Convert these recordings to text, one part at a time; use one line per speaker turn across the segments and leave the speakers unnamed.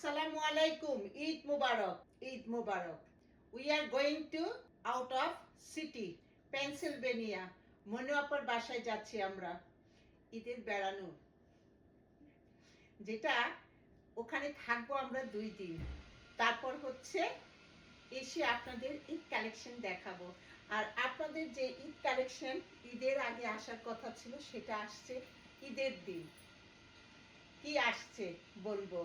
Assalamu alaikum. Eid Mubarak. Eid Mubarak. We are going to out of city, Pennsylvania. Manu আপার বাসায় যাচ্ছি আমরা ঈদের বেড়ানো, যেটা ওখানে থাকবো আমরা 2 দিন। তারপর হচ্ছে এসে আপনাদের ঈদ কালেকশন দেখাবো। আর আপনাদের যে ঈদ কালেকশন ঈদের আগে আসার কথা ছিল সেটা আসছে ঈদের দিন। কি আসছে বলবো।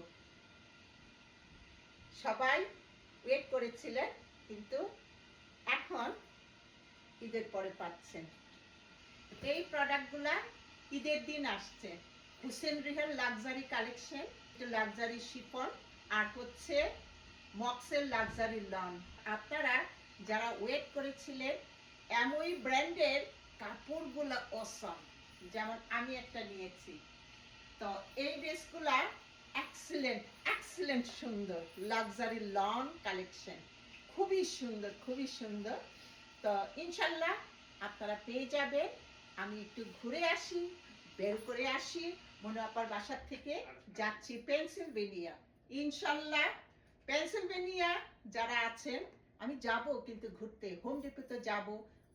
সবাই ওয়েট করেছিলেন, কিন্তু এখন ঈদের পরে পাচ্ছেন। এই প্রোডাক্টগুলা ঈদের দিন আসছে। Hussain Rehar luxury collection, luxury chiffon, আর হচ্ছে মক্সের লাক্সারি লন। আপনারা যারা ওয়েট করেছিলেন, এমওই ব্র্যান্ডের কাপড়গুলো অসম, যেমন আমি একটা নিয়েছি। তো এই ড্রেসগুলা এক্সেলেন্ট সুন্দর লাক্সারি লন কালেকশন, খুবই সুন্দর খুবই সুন্দর। তো ইনশাল্লাহ আপনারা পেয়ে যাবেন। আমি একটু ঘুরে আসি, বের করে আসি। মনু আপার বাসার থেকে যাচ্ছি পেনসিলভেনিয়া। ইনশাল্লাহ পেনসিলভেনিয়া যারা আছেন, আমি যাব কিন্তু ঘুরতে, হোম ডিপোতে যাব,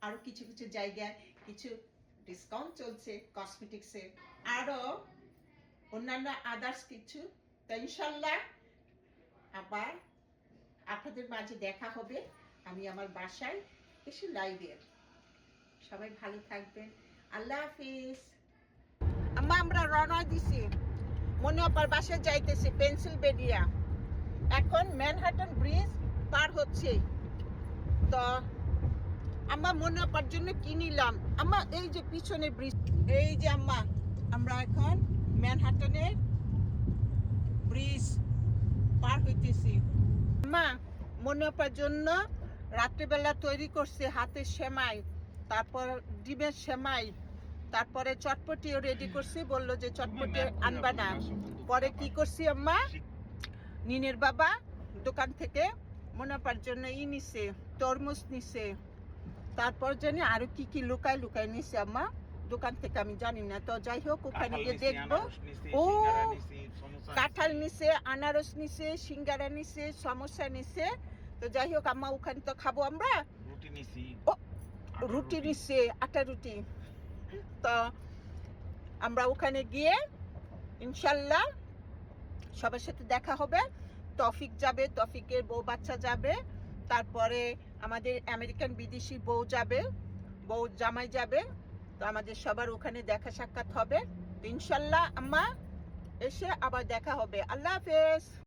আরো কিছু কিছু জায়গায় কিছু ডিসকাউন্ট চলছে কসমেটিক্সে, আরো অন্যান্য আদার্স কিছু। তো ইনশাল্লাহ আবার আপনাদের মাঝে দেখা হবে আমি আমার বাসায় এসে লাইভে। সবাই ভালো থাকবেন, আল্লাহ হাফিজ। আমরা রওনা দিছি, মনু আপার বাসায় যাইতেছি পেনসিলভেনিয়া। এখন ম্যানহাটন ব্রিজ পার হচ্ছে। তো আম্মা মনু আপার জন্য কি নিলাম, আম্মা এই যে পিছনে ব্রিজ, এই যে আম্মা আমরা এখন ম্যানহাটনের ব্রিজ পার হইতেছি। মা মনু আপার জন্য রাত্রিবেলা তৈরি করছে হাতের সেমাই, তারপর ডিমের সেমাই, তারপরে চটপটিও রেডি করছি। বললো যে চটপটি আনবা না। পরে কি করছি আম্মা, নিনের বাবা দোকান থেকে মনু আপার জন্য নিছে, তরমুজ নিছে, তারপর জানি আরো কি কি লুকায় লুকায় নিছে আম্মা দোকান থেকে, আমি জানি না। তো যাই হোক ওখানে গিয়ে দেখবো। ও কাঁঠাল নিছে, আনারস নিছে, সিঙ্গারা নিছে, সমোসা নিছে। তো যাই হোক আম্মা ওখানে তো খাবো আমরা। রুটি নিছে, আটা রুটি। তো আমরা ওখানে গিয়ে ইনশাল্লাহ সবার সাথে দেখা হবে। তফিক যাবে, তফিকের বউ বাচ্চা যাবে, তারপরে আমাদের আমেরিকান বিদেশি বউ যাবে, বউ জামাই যাবে। তো আমাদের সবার ওখানে দেখা সাক্ষাৎ হবে। ইনশাল্লাহ আম্মা এসে আবার দেখা হবে। আল্লাহ হাফেজ।